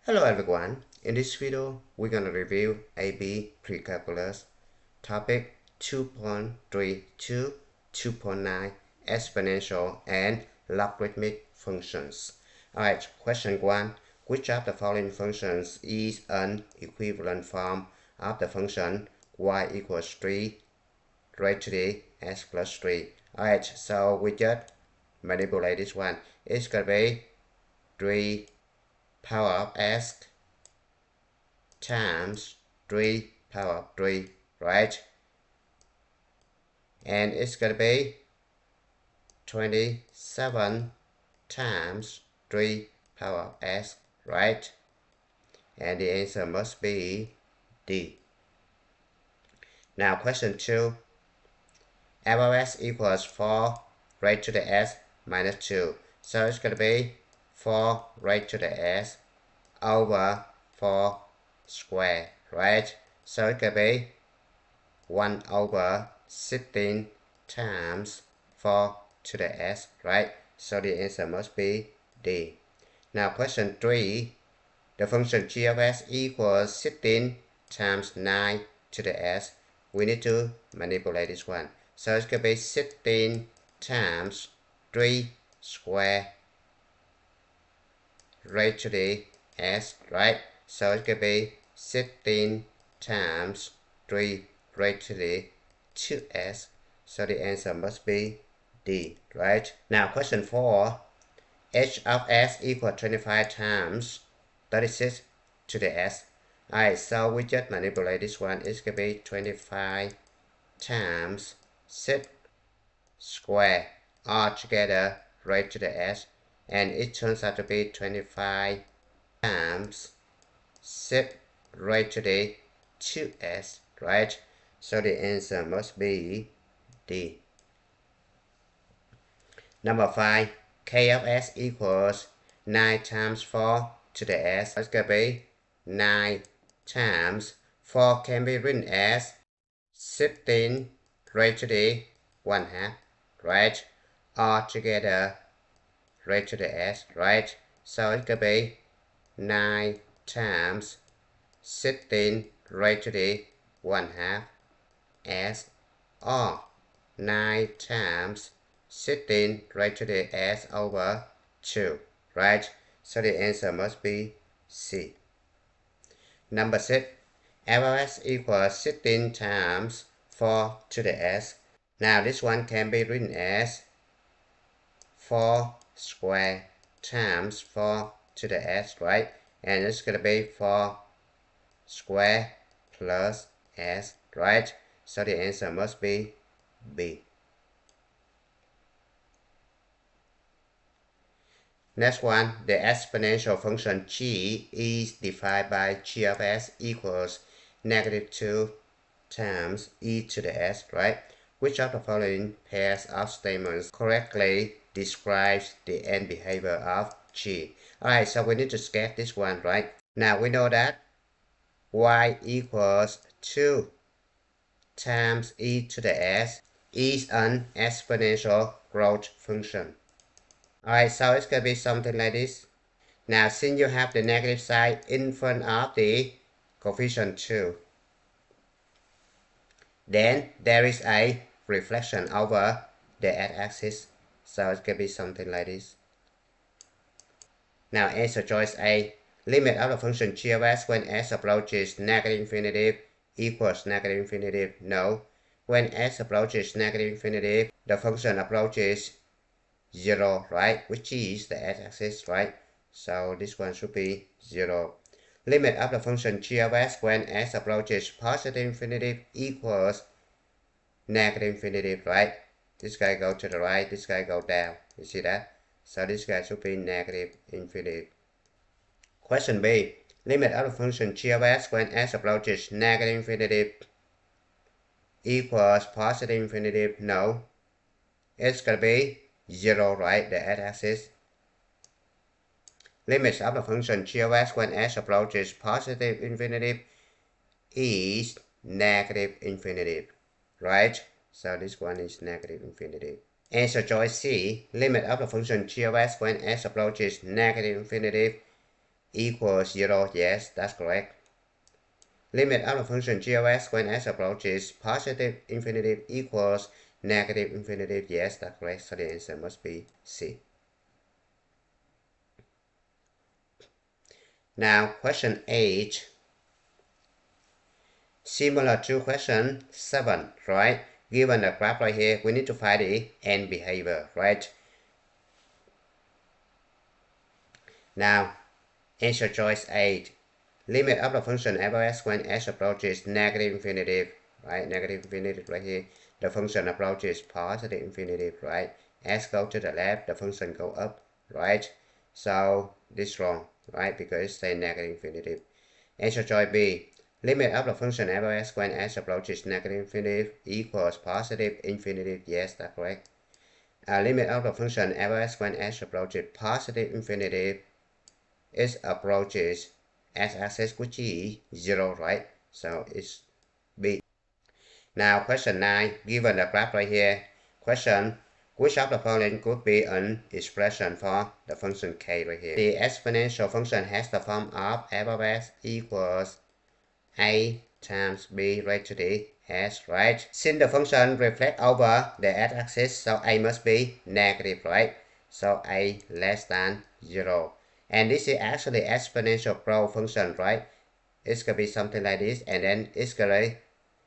Hello everyone, in this video we're going to review AP Precalculus Topic 2.32, 2.9 Exponential and Logarithmic Functions. Alright, question 1. Which of the following functions is an equivalent form of the function y equals 3 raised to the s plus 3? Alright, so we just manipulate this one. It's going to be 3 power of s times 3 power of 3, right? And it's going to be 27 times 3 power of s, right? And the answer must be D. Now question 2. F of s equals 4 raised to the s minus 2. So it's going to be 4 raised to the s over 4 square, right? So it could be 1 over 16 times 4 to the s, right? So the answer must be D. Now question 3. The function g of s equals 16 times 9 to the s. We need to manipulate this one. So it's going to be 16 times 3 square raised to the s, right? So it could be 16 times 3 raised to the 2s. So the answer must be D, right? Now question 4. H of s equals 25 times 36 to the s. Alright, so we just manipulate this one. It's going to be 25 times 6 square all together raised to the s. And it turns out to be 25 times 6 raised to the 2s, right? So the answer must be D. Number 5. K of s equals 9 times 4 to the s. It's going to be 9 times 4 can be written as 16 raised to the 1 half, right? All together raised to the s, right? So it could be 9 times 16 raised to the 1 half s, or 9 times 16 raised to the s over 2, right? So the answer must be C. Number 6. F of s equals 16 times 4 to the s. Now this one can be written as 4 square times 4 to the s, right? And it's going to be 4 square plus s, right? So the answer must be B. Next one, the exponential function g is defined by g of s equals negative 2 times e to the s, right? Which of the following pairs of statements correctly describes the end behavior of g? Alright, so we need to sketch this one, right? Now we know that y equals 2 times e to the s is an exponential growth function. Alright, so it's going to be something like this. Now, since you have the negative sign in front of the coefficient 2, then there is a reflection over the x-axis. So it's going to be something like this. Now, answer choice A. Limit of the function g of s when s approaches negative infinity equals negative infinity. No. When s approaches negative infinity, the function approaches 0, right? Which is the x-axis, right? So this one should be 0. Limit of the function g of s when s approaches positive infinity equals negative infinity, right? This guy go to the right, this guy go down. You see that? So this guy should be negative infinity. Question B. Limit of the function g of s when s approaches negative infinity equals positive infinity. No. It's going to be 0, right? The x-axis. Limits of the function g of s when s approaches positive infinity is negative infinity, right? So this one is negative infinity. Answer choice C. Limit of the function g of s when s approaches negative infinity equals 0. Yes, that's correct. Limit of the function g of s when s approaches positive infinity equals negative infinity. Yes, that's correct. So the answer must be C. Now, question 8. Similar to question 7, right? Given the graph right here, we need to find the end behavior, right? Now, answer choice 8. Limit of the function f of s when s approaches negative infinity, right? Negative infinity right here. The function approaches positive infinity, right? S go to the left, the function go up, right? So this is wrong, right? Because it says negative infinity. Answer choice B. Limit of the function f of s when s approaches negative infinity equals positive infinity. Yes, that's correct. Limit of the function f of s when s approaches positive infinity is approaches x-axis which is 0, right? So it's B. Now question 9, given the graph right here. Question, which of the following could be an expression for the function k right here? The exponential function has the form of f of s equals a times b raised to the s, right? Since the function reflects over the x-axis, so a must be negative, right? So a less than 0. And this is actually exponential growth function, right? It's gonna be something like this, and then it's gonna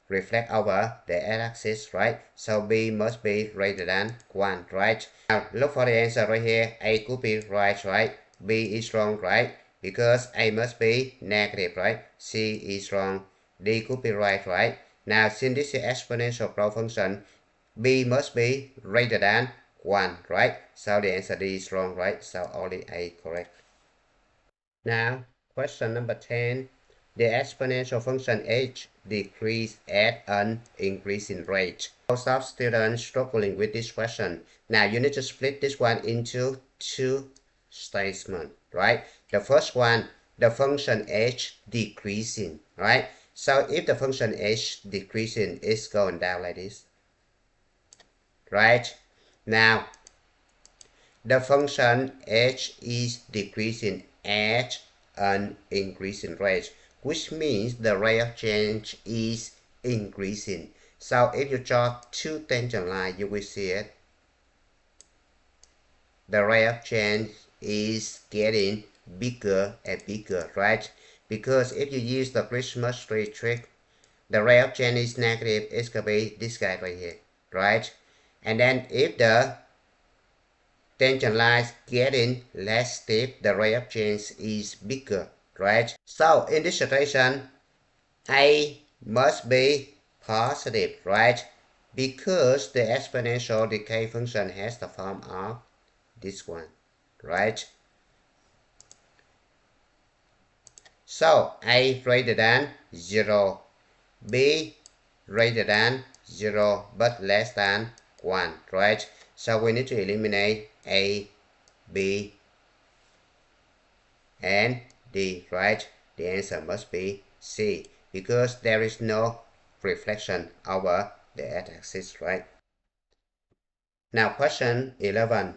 reflect over the x-axis, right? So b must be greater than 1, right? Now look for the answer right here. A could be right? B is wrong, right? Because a must be negative, right? C is wrong. D could be right? Now since this is exponential growth function, b must be greater than 1, right? So the answer D is wrong, right? So only A correct. Now, question number 10. The exponential function h decreases at an increasing rate. Most of students struggling with this question. Now, you need to split this one into two statements, right? The first one, the function h decreasing, right? So if the function h decreasing is going down like this, right? Now, the function h is decreasing at an increasing rate, which means the rate of change is increasing. So if you draw two tangent lines, you will see it. The rate of change is getting bigger and bigger, right? Because if you use the Christmas tree trick, the rate of change is negative, it's going to be this guy right here, right? And then if the tangent lines getting less steep, the rate of change is bigger, right? So in this situation, A must be positive, right? Because the exponential decay function has the form of this one, right? So A greater than 0, B greater than 0 but less than 1, right? So we need to eliminate A, B, and D, right? The answer must be C, because there is no reflection over the x-axis, right? Now question 11.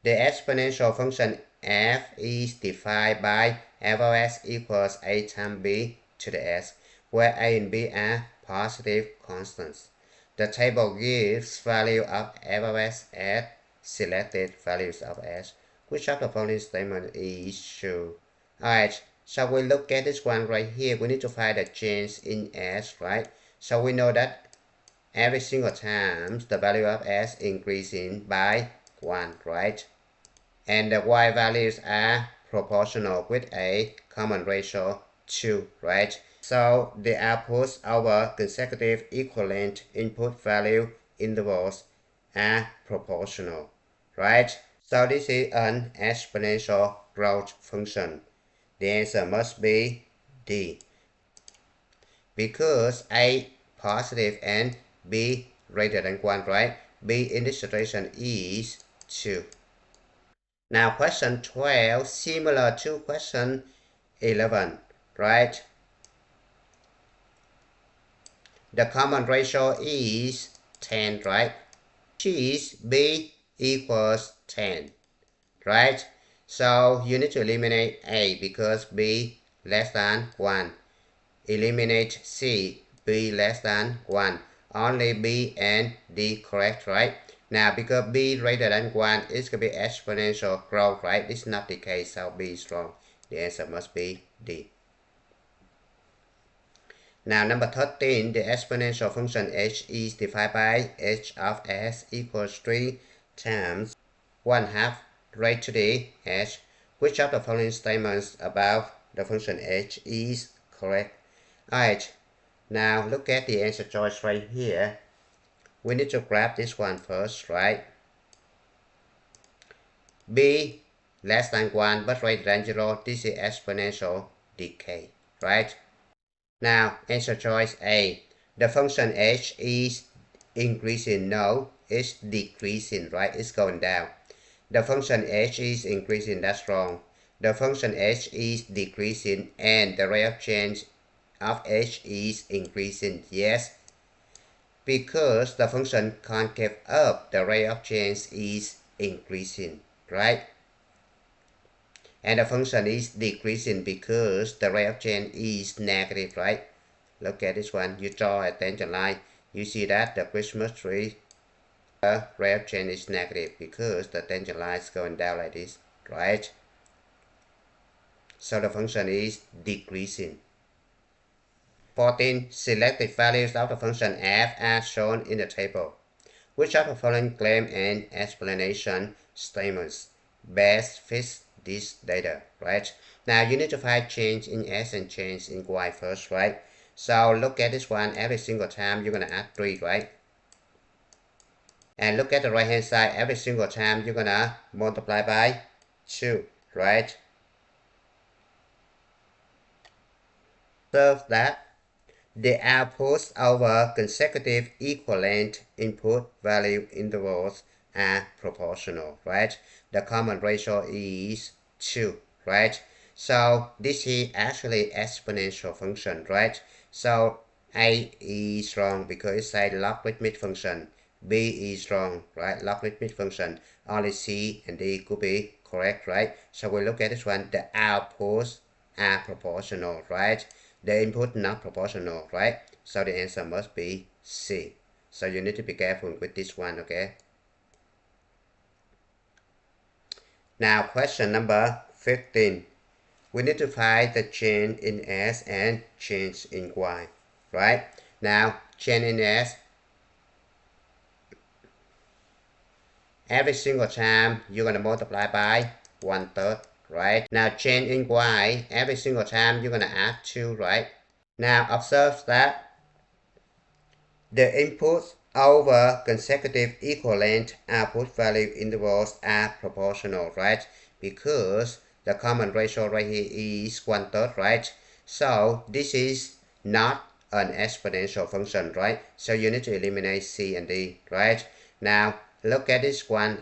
The exponential function f is defined by f of s equals a times b to the s, where a and b are positive constants. The table gives value of f of s at selected values of s. Which of the following statement is true? Alright, so we look at this one right here. We need to find the change in s, right? So we know that every single time the value of s increasing by 1, right? And the y values are proportional with a common ratio 2, right? So the outputs over consecutive equivalent input value intervals are proportional, right? So this is an exponential growth function. The answer must be D, because A positive and B greater than 1, right? B in this situation is 2. Now question 12, similar to question 11, right? The common ratio is 10, right? Which is B equals 10, right? So you need to eliminate A because B less than 1. Eliminate C, B less than 1. Only B and D correct, right? Now, because B greater than 1, it's going to be exponential growth, right? This is not the case, so B is wrong. The answer must be D. Now, number 13, the exponential function h is divided by h of s equals 3 times 1/2 raised to the h. Which of the following statements about the function h is correct? Alright, now look at the answer choice right here. We need to grab this one first, right? B less than 1 but greater than 0. This is exponential decay, right? Now, answer choice A. The function h is increasing. No, it's decreasing, right? It's going down. The function h is increasing. That's wrong. The function h is decreasing and the rate of change of h is increasing. Yes, because the function concave up, the rate of change is increasing, right? And the function is decreasing because the rate of change is negative, right? Look at this one. You draw a tangent line. You see that the Christmas tree rate of change is negative because the tangent line is going down like this, right? So the function is decreasing. 14. Selected values of the function f are shown in the table. Which of the following claim and explanation statements best fits this data, right? Now you need to find change in s and change in y first, right? So look at this one. Every single time you're going to add 3, right? And look at the right hand side. Every single time you're going to multiply by 2, right? Observe that the outputs over consecutive equivalent input value intervals are proportional, right? The common ratio is 2, right? So this is actually exponential function, right? So A is wrong because it's a logarithmic function. B is wrong, right? Logarithmic function. Only C and D could be correct, right? So we look at this one. The outputs are proportional, right? The input not proportional, right? So the answer must be C. So you need to be careful with this one, okay? Now question number 15. We need to find the change in S and change in Y, right? Now change in S, every single time you're going to multiply by 1/3, right? Now change in Y, every single time you're going to add 2, right? Now observe that the inputs over consecutive equivalent output value intervals are proportional, right? Because the common ratio right here is 1/3, right? So this is not an exponential function, right? So you need to eliminate C and D, right? Now look at this one,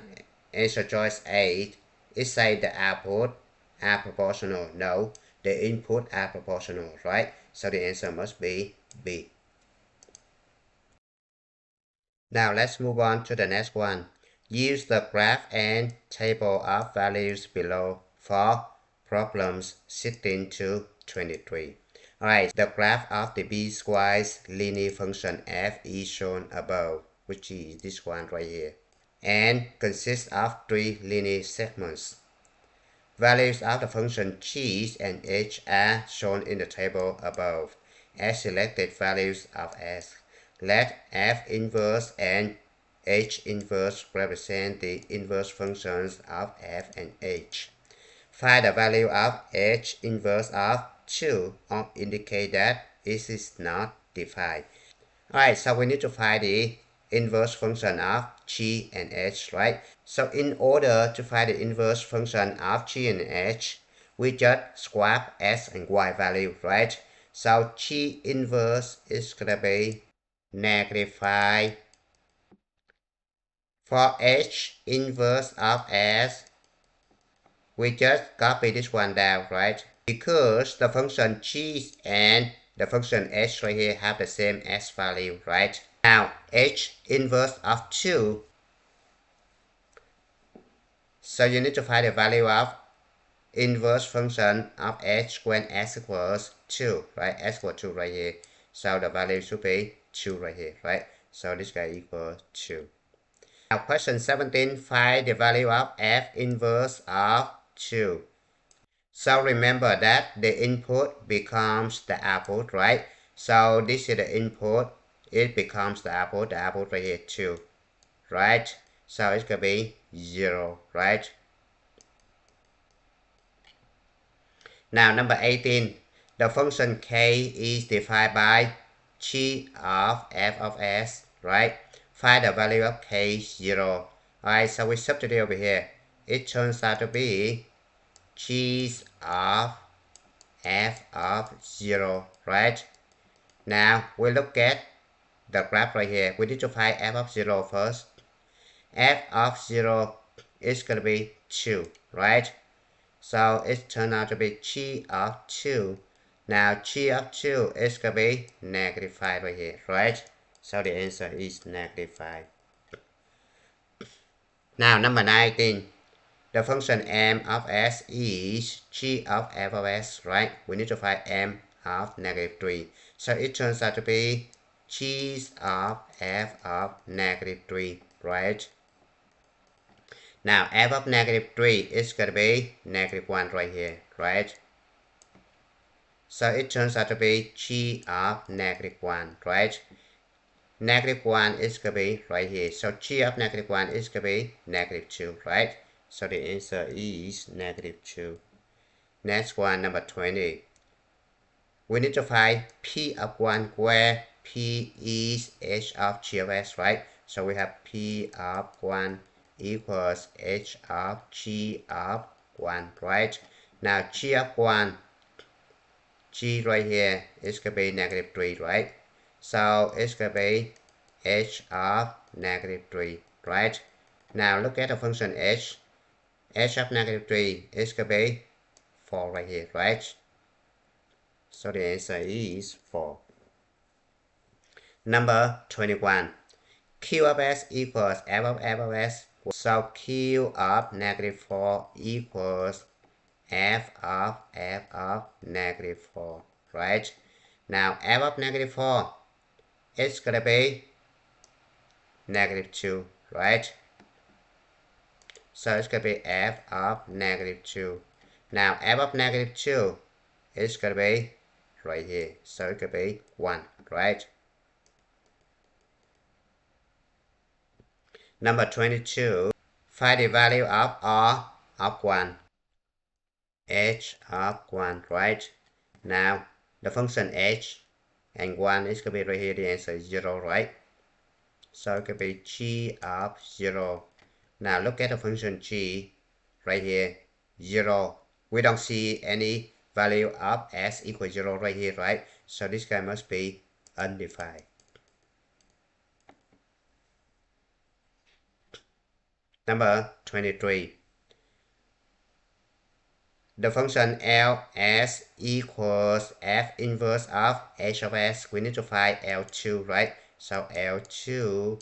answer choice 8. It says the output are proportional. No, the input are proportional, right? So the answer must be B. Now let's move on to the next one. Use the graph and table of values below for problems 16 to 23. Alright, the graph of the piecewise linear function f is shown above, which is this one right here, and consists of 3 linear segments. Values of the function g and h are shown in the table above as selected values of s. Let f inverse and h inverse represent the inverse functions of f and h. Find the value of h inverse of 2 or indicate that it is not defined. Alright, so we need to find the inverse function of g and h, right? So in order to find the inverse function of g and h, we just swap s and y value, right? So g inverse is going to be -5. For h inverse of s, we just copy this one down, right? Because the function g and the function h right here have the same s value, right? Now h inverse of 2. So you need to find the value of inverse function of h when s equals 2, right? S equals 2 right here. So the value should be 2 right here, right? So this guy equals 2. Now question 17, find the value of f inverse of 2. So remember that the input becomes the output, right? So this is the input, it becomes the output right here 2, right? So it's gonna be 0, right? Now number 18, the function k is defined by g of f of s, right? Find the value of k 0. Alright, so we substitute over here. It turns out to be g of f of 0, right? Now we look at the graph right here. We need to find f of 0 first. F of 0 is going to be 2, right? So it turned out to be g of 2. Now g of 2 is going to be negative 5 right here, right? So the answer is negative 5. Now number 19. The function m of s is g of f of s, right? We need to find m of negative 3. So it turns out to be g of f of negative 3, right? Now f of negative 3 is going to be negative 1 right here, right? So it turns out to be g of negative 1, right? Negative 1 is going to be right here. So g of negative 1 is going to be negative 2, right? So the answer is negative 2. Next one, number 20. We need to find p of 1 where p is h of g of s, right? So we have p of 1 equals h of g of 1, right? Now g of 1, g right here is going to be negative 3, right? So it's going to be h of negative 3, right? Now look at the function h. H of negative 3 is going to be 4 right here, right? So the answer is 4. Number 21. Q of s equals f of s. So Q of negative 4 equals f of negative 4, right? Now f of negative 4 is going to be negative 2, right? So it's going to be f of negative 2. Now f of negative 2 is going to be right here. So it could be 1, right? Number 22. Find the value of R of 1. H of 1, right? Now the function h and 1 is going to be right here. The answer is 0, right? So it could be g of 0. Now look at the function g right here. 0. We don't see any value of s equals 0 right here, right? So this guy must be undefined. Number 23. The function Ls equals f inverse of h of s. We need to find L2, right? So L2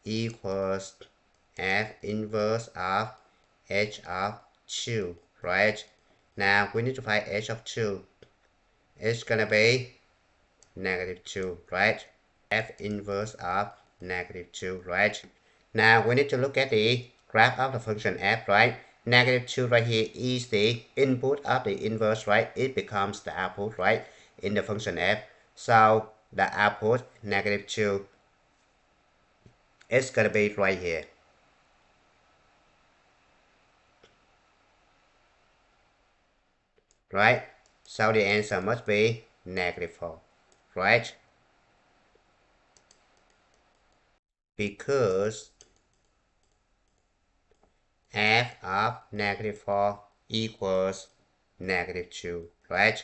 equals f inverse of h of 2, right? Now we need to find h of 2. It's gonna be negative 2, right? F inverse of negative 2, right? Now we need to look at the graph of the function f, right? Negative 2 right here is the input of the inverse, right? It becomes the output, right? In the function f. So the output, negative 2, is going to be right here. Right? So the answer must be negative 4, right? Because f of negative 4 equals negative 2, right?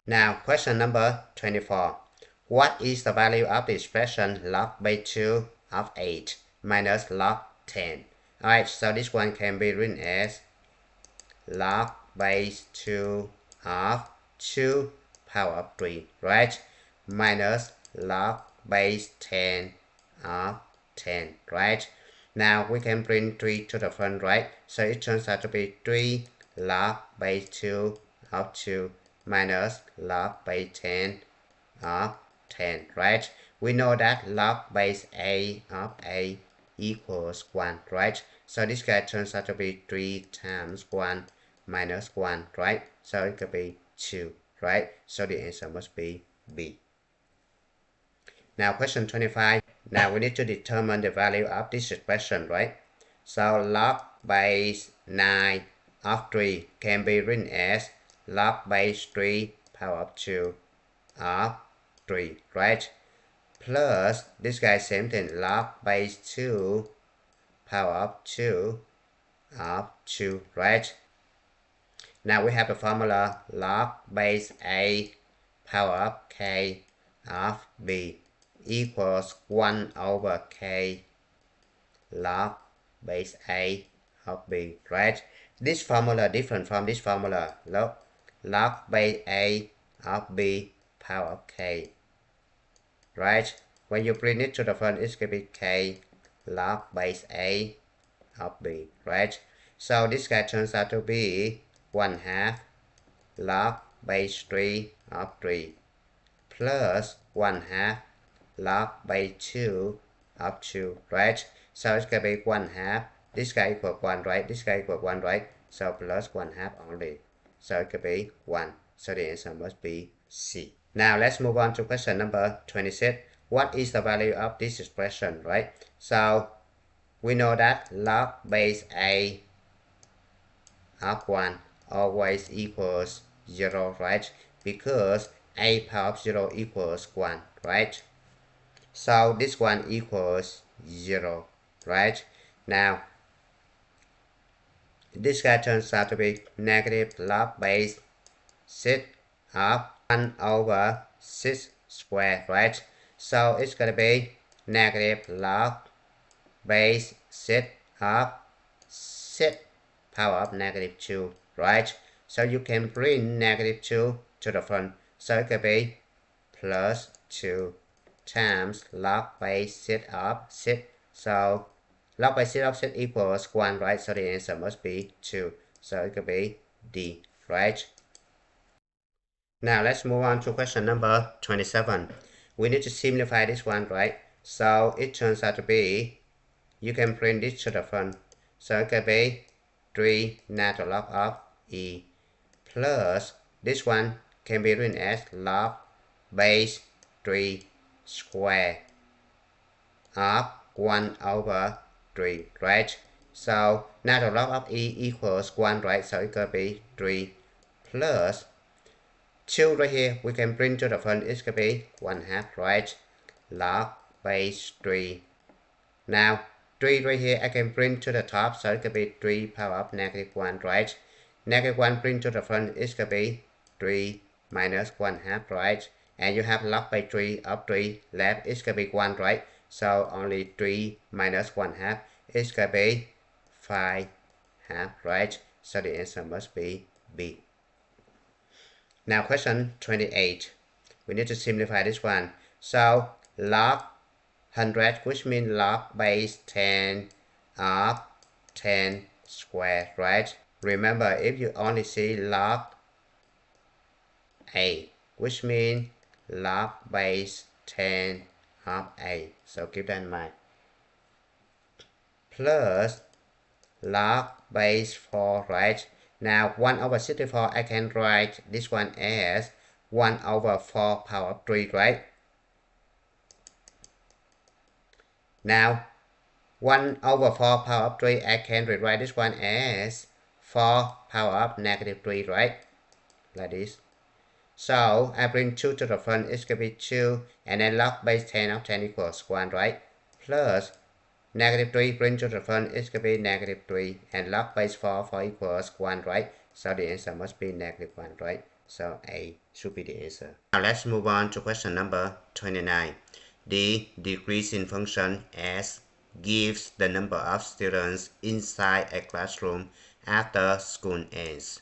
Now, question number 24. What is the value of the expression log base 2 of 8 minus log 10? Alright, so this one can be written as log base 2 of 2 power of 3, right? Minus log base 10 of 10, right? Now we can bring 3 to the front, right? So it turns out to be 3 log base 2 of 2 minus log base 10 of 10, right? We know that log base a of a equals 1, right? So this guy turns out to be 3 times 1 minus 1, right? So it could be 2, right? So the answer must be B. Now question 25. Now we need to determine the value of this expression, right? So log base 9 of 3 can be written as log base 3 power of 2 of 3, right? Plus this guy same thing, log base 2 power of 2 of 2, right? Now we have the formula log base a power of k of b equals 1 over k log base a of b, right? This formula different from this formula, log base a of b power of k, right? When you bring it to the front, it's going to be k log base a of b, right? So this guy turns out to be 1/2 log base 3 of 3 plus 1/2 log base 2 of 2, right? So it's going to be 1/2. This guy equal 1, right? This guy equal 1, right? So plus 1/2 only. So it could be 1. So the answer must be C. Now let's move on to question number 26. What is the value of this expression, right? So we know that log base a of 1 always equals 0, right? Because a power of 0 equals 1, right? So this one equals 0, right? Now this guy turns out to be negative log base 6 of 1 over 6 squared, right? So it's going to be negative log base 6 of 6 power of negative 2, right? So you can bring negative 2 to the front. So it could be plus 2 times log base 6 of 6. So log base 6 of 6 equals 1, right? So the answer must be 2. So it could be D, right? Now let's move on to question number 27. We need to simplify this one, right? So it turns out to be, you can bring this to the front. So it could be 3 natural log of e plus this one can be written as log base 3 square of 1 over 3, right? So natural log of e equals 1, right? So it could be 3 plus 2 right here. We can bring to the front. It's going to be 1/2, right? Log base 3. Now 3 right here I can bring to the top. So it could be 3 power of negative 1, right? Negative 1 bring to the front. It's going to be 3 minus 1/2, right? And you have log by 3 of 3 left. It's going to be 1, right? So only 3 minus 1/2 is going to be 5/2, right? So the answer must be B. Now question 28. We need to simplify this one. So log 100, which means log base 10 of 10 squared, right? Remember, if you only see log a, which means log base 10 of a. So keep that in mind. Plus log base 4, right? Now 1 over 64, I can write this one as 1 over 4 power of 3, right? Now 1 over 4 power of 3, I can rewrite this one as 4 power of negative 3, right? Like this. So I bring 2 to the front, it's going to be 2, and then log base 10 of 10 equals 1, right? Plus negative 3 bring to the front, it's going to be negative 3, and log base 4 equals 1, right? So the answer must be negative 1, right? So A should be the answer. Now let's move on to question number 29. The decreasing function S gives the number of students inside a classroom after school ends.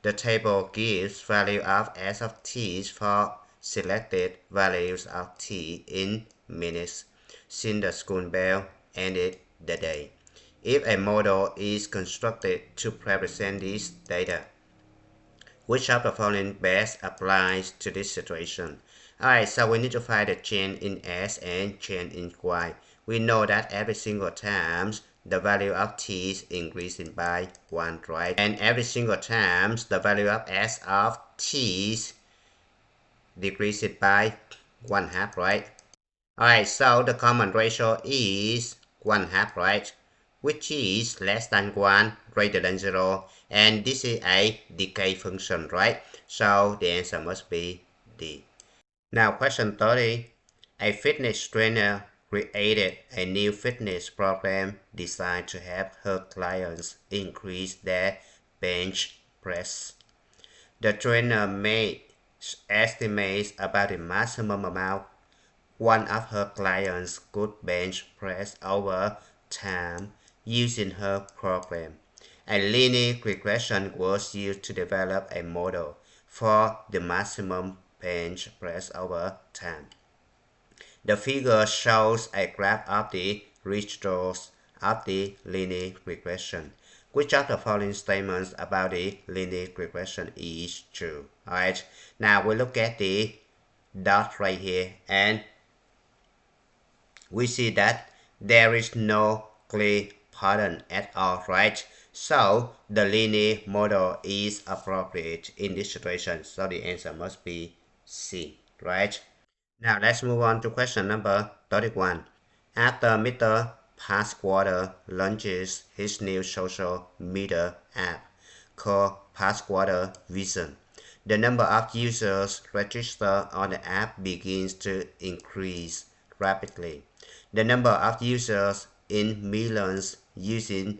The table gives value of S of t for selected values of t in minutes since the school bell ended the day. if a model is constructed to represent this data. Which of the following best applies to this situation? Alright, so we need to find the change in S and change in Y. We know that every single time the value of t is increasing by 1, right? And every single time the value of S of t is decreasing by 1/2, right? Alright, so the common ratio is 1/2, right? Which is less than 1, greater than 0, and this is a decay function, right? So the answer must be D. Now question 30. A fitness trainer created a new fitness program designed to help her clients increase their bench press. The trainer made estimates about the maximum amount one of her clients could bench press over time using her program. A linear regression was used to develop a model for the maximum bench press over time. The figure shows a graph of the results of the linear regression. Which of the following statements about the linear regression is true? Alright, now we look at the dot right here, and we see that there is no clear pattern at all, right? So the linear model is appropriate in this situation. So the answer must be C, right? Now let's move on to question number 31. After Mr. Passwater launches his new social media app called Passwater Vision, the number of users registered on the app begins to increase rapidly. The number of users in millions using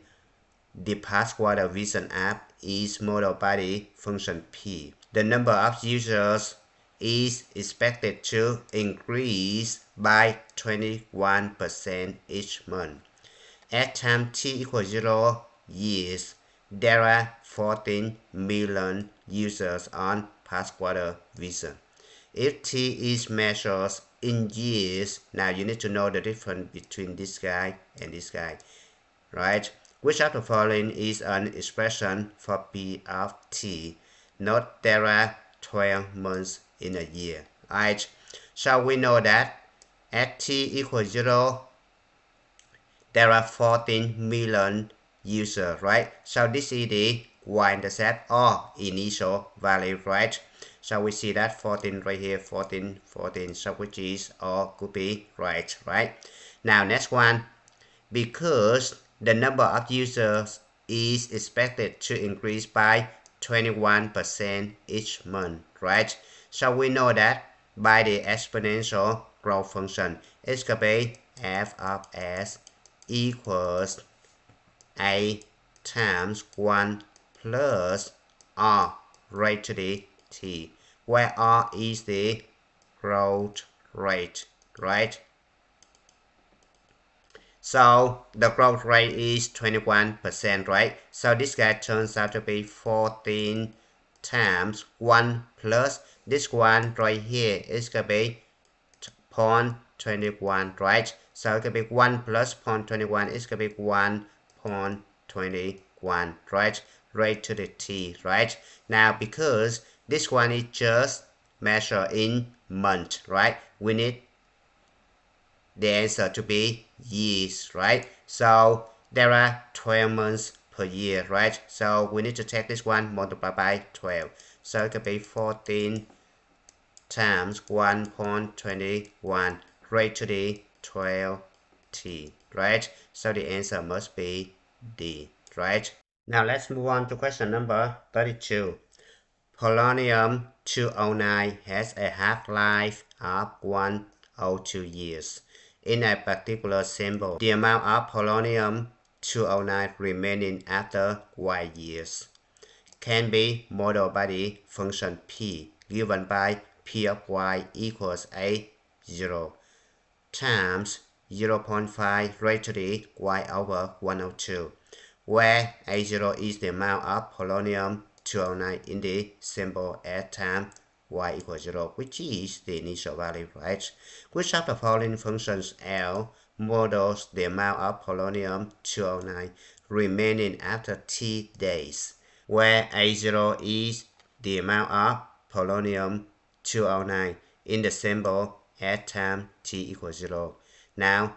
the Passwater Vision app is modeled by the function P. The number of users is expected to increase by 21% each month. At time t equals 0 years, there are 14 million users on Passwater Vision. If t is measured in years, now you need to know the difference between this guy and this guy, right? Which of the following is an expression for p of t? Note there are 12 months in a year, right? So we know that at t equals 0, there are 14 million users, right? So this is the y-intercept or initial value, right? So we see that 14 right here, 14, 14, so which is or could be right? Now next one, because the number of users is expected to increase by 21% each month, right? So we know that by the exponential growth function, it's going to be f of s equals a times 1 plus r raised to the t, where r is the growth rate, right? So the growth rate is 21%, right? So this guy turns out to be 14 times 1 plus this one right here is going to be 0.21, right? So it could be 1 plus 0.21 is going to be 1.21, right? Raised to the t, right? Now because this one is just measured in month, right? We need the answer to be years, right? So there are 12 months per year, right? So we need to take this one multiplied by 12. So it could be 14 times 1.21 raised to the 12t, right? So the answer must be D, right? Now let's move on to question number 32. Polonium 209 has a half-life of 102 years. In a particular symbol, the amount of polonium 209 remaining after y years can be modeled by the function p, given by p of y equals a0 times 0.5 raised to the y over 102, where a0 is the amount of polonium 209 in the symbol at time y equals 0, which is the initial value, right? Which of the following functions L models the amount of polonium 209 remaining after t days, where A0 is the amount of polonium 209 in the sample at time t equals 0. Now,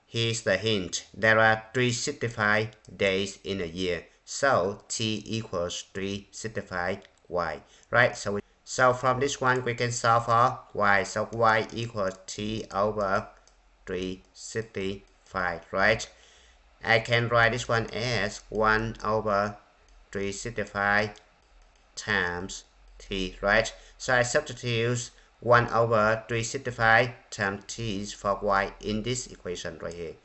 here's the hint. There are 365 days in a year, so t equals 365y, right? So from this one, we can solve for y. So y equals t over 365, right? I can write this one as 1 over 365 times t, right? So I substitute 1 over 365 times t for y in this equation right here.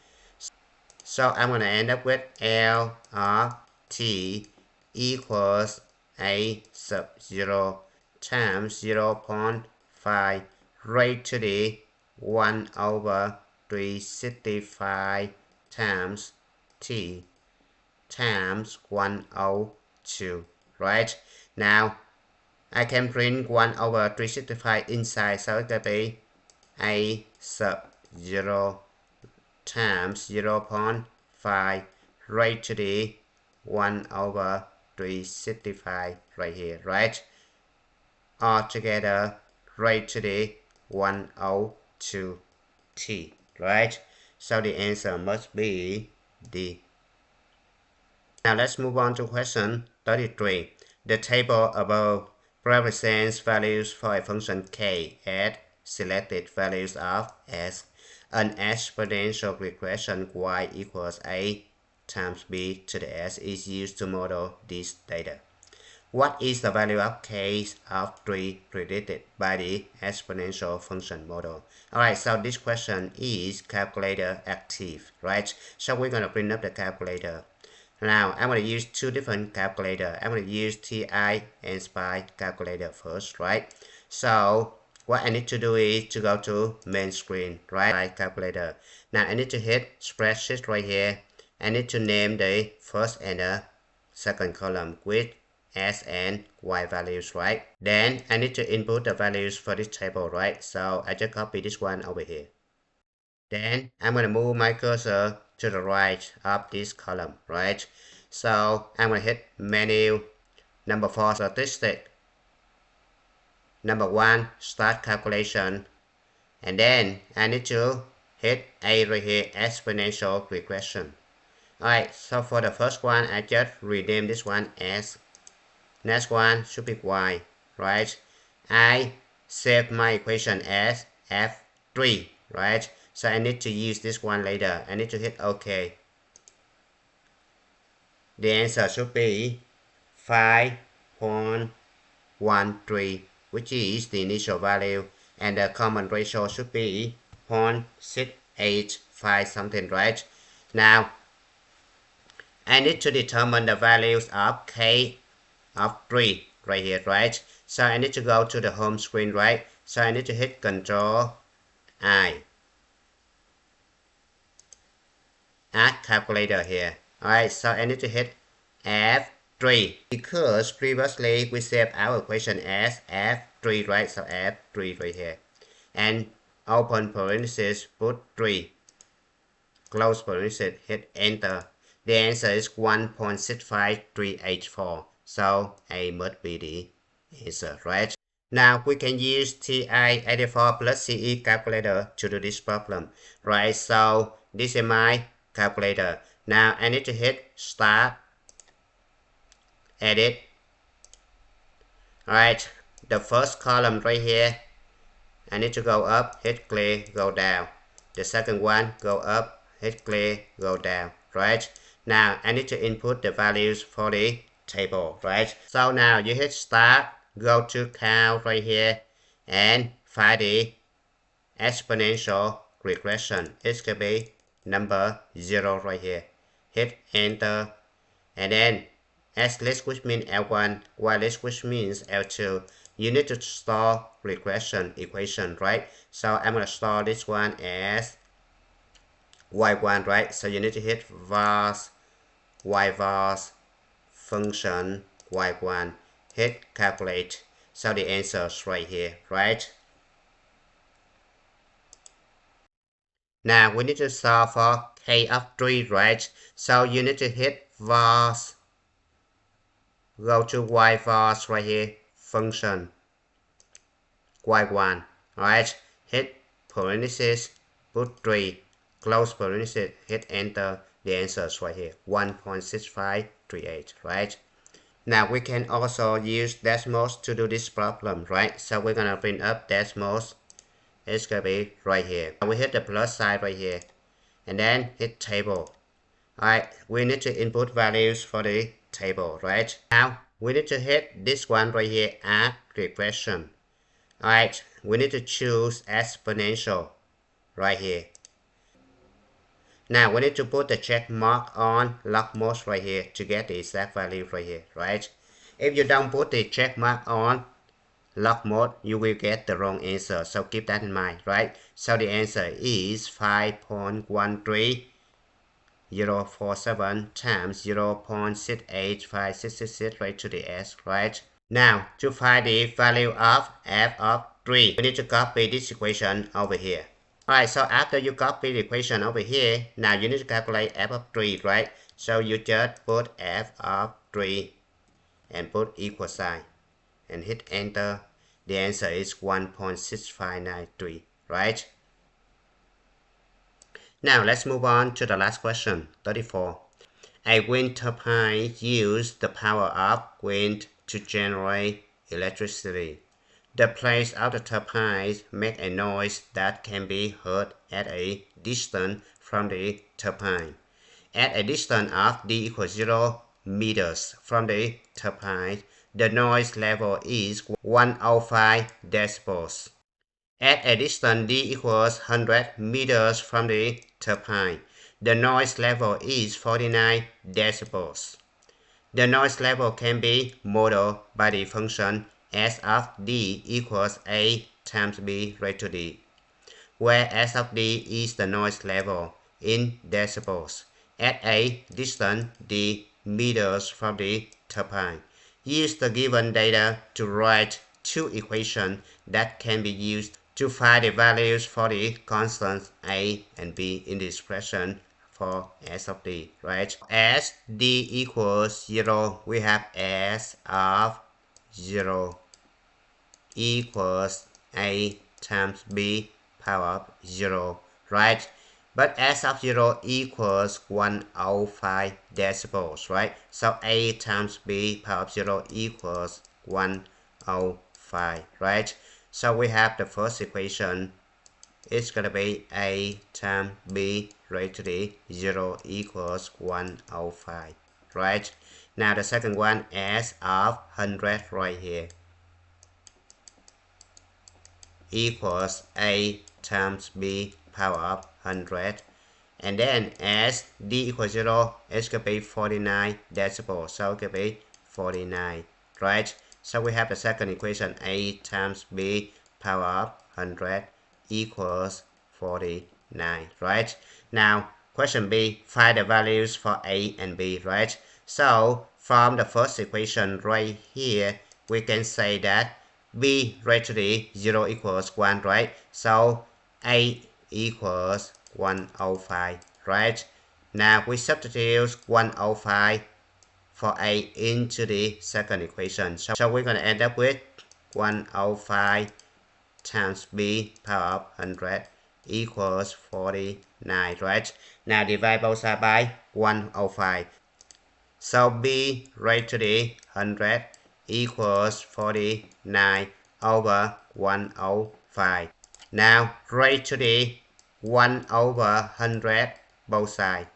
So I'm going to end up with L of t equals a sub 0 times 0.5 raised to the 1 over 365 times t times 102, right? Now, I can print 1 over 365 inside, so it will be a sub 0 times 0.5 raised to the 1 over 365 right here, right? Altogether raised to the 102t, right? So the answer must be D. Now let's move on to question 33. The table above represents values for a function k at selected values of s. An exponential regression y equals a times b to the s is used to model this data. What is the value of k of 3 predicted by the exponential function model? Alright, so this question is calculator active, right? So we're going to bring up the calculator. Now, I'm going to use two different calculators. I'm going to use TI and SPI calculator first, right? So, what I need to do is to go to main screen, right? Calculator. Now, I need to hit spreadsheet right here. I need to name the first and the second column with S and Y values, right? Then, I need to input the values for this table, right? So, I just copy this one over here. Then, I'm going to move my cursor to the right of this column, right? So I'm going to hit menu, number 4 statistic, number 1 start calculation, and then I need to hit A right here, exponential regression. Alright, so for the first one, I just rename this one as, next one should be Y, right? I save my equation as F3, right? So I need to use this one later. I need to hit OK. The answer should be 5.13, which is the initial value, and the common ratio should be 0.685 something, right? Now, I need to determine the values of k of 3 right here, right? So I need to go to the home screen, right? So I need to hit Control I. Add calculator here. Alright, so I need to hit F3 because previously we saved our equation as F3, right? So F3 right here. And open parenthesis, put 3. Close parenthesis, hit enter. The answer is 1.65384. So A must be the answer, right? Now we can use TI-84 plus CE calculator to do this problem, right? So this is my calculator. Now I need to hit start, edit. Alright, the first column right here, I need to go up, hit clear, go down. The second one, go up, hit clear, go down, right? Now I need to input the values for the table, right? So now you hit start, go to count right here, and find the exponential regression. It's going to be number 0 right here. Hit enter, and then S list, which means L1, Y list, which means L2. You need to store regression equation, right? So I'm going to store this one as Y1, right? So you need to hit vars, Y vars, function Y1, hit calculate. So the answer is right here, right? Now we need to solve for k of 3, right? So you need to hit was, go to y was right here, function y1, right? Hit parenthesis, put 3, close parenthesis, hit enter. The answer is right here, 1.6538, right? Now we can also use decimals to do this problem, right? So we're gonna print up decimals. It's gonna be right here. We hit the plus sign right here, and then hit table. Alright, we need to input values for the table, right? Now we need to hit this one right here, add regression. Alright, we need to choose exponential right here. Now we need to put the check mark on logmost right here to get the exact value right here, right? If you don't put the check mark on log mode, you will get the wrong answer. So keep that in mind, right? So the answer is 5.13047 times 0.68566 right to the s, right? Now to find the value of f of 3, we need to copy this equation over here. Alright, so after you copy the equation over here, now you need to calculate f of 3, right? So you just put f of 3 and put equal sign and hit enter. The answer is 1.6593, right? Now let's move on to the last question, 34. A wind turbine uses the power of wind to generate electricity. The blades of the turbine make a noise that can be heard at a distance from the turbine. At a distance of d equals 0 meters from the turbine, the noise level is 105 decibels. At a distance d equals 100 meters from the turbine, the noise level is 49 decibels. The noise level can be modeled by the function s of d equals a times b raised to d, where s of d is the noise level in decibels at a distance d meters from the turbine. Use the given data to write two equations that can be used to find the values for the constants a and b in the expression for s of d, right? As d equals 0, we have s of 0 equals a times b power of 0, right? But s of 0 equals 105 decibels, right? So a times b power of 0 equals 105, right? So we have the first equation. It's gonna be a times b raised to the 0 equals 105, right? Now the second one, s of 100 right here equals a times b power of 100, and then as d equals 0, it's gonna be 49 decibels, so it could be 49, right? So we have the second equation, a times b power of 100 equals 49, right? Now question b, find the values for a and b, right? So from the first equation right here, we can say that b raised to the 0 equals 1, right? So a equals 105, right? Now we substitute 105 for a into the second equation. So we're going to end up with 105 times b power of 100 equals 49, right? Now divide both sides by 105. So b raised to the 100 equals 49 over 105. Now raised to the 1 over 100 both sides.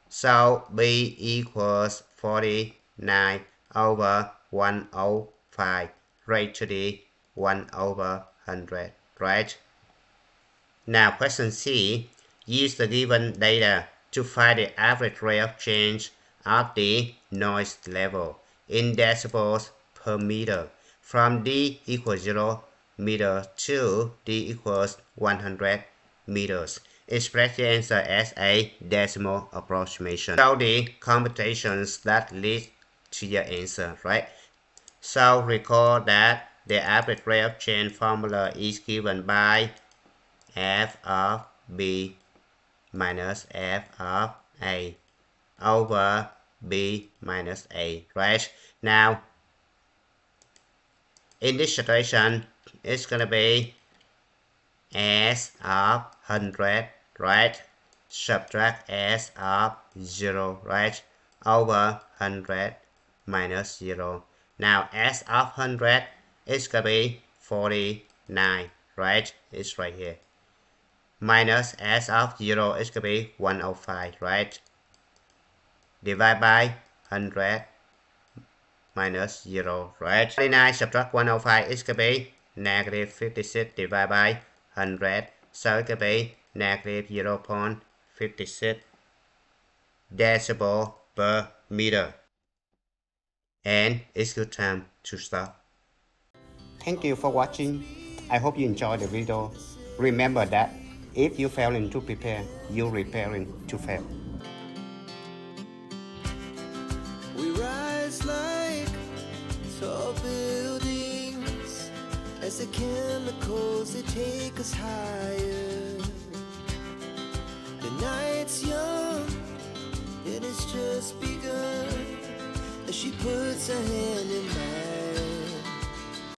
So b equals 49 over 105 raised to the 1 over 100, right? Now question C, use the given data to find the average rate of change of the noise level in decibels per meter from d equals 0 meter to d equals 100 meters. Express the answer as a decimal approximation. So the computations that lead to your answer, right? So recall that the average rate of change formula is given by f of b minus f of a over b minus a, right? Now, in this situation, it's gonna be s of 100, right? Subtract s of 0, right? Over 100 minus 0. Now, s of 100 is gonna be 49, right? It's right here. Minus s of 0 is gonna be 105, right? Divide by 100 minus 0, right? 49 subtract 105 is gonna be negative 56 divided by 100. So it could be negative 0.56 decibel per meter. And it's good time to stop. Thank you for watching. I hope you enjoyed the video. Remember that if you failing to prepare, you're preparing to fail. We rise like tall buildings as the chemicals they take us higher. The night's young and it's just begun as she puts her hand in mine.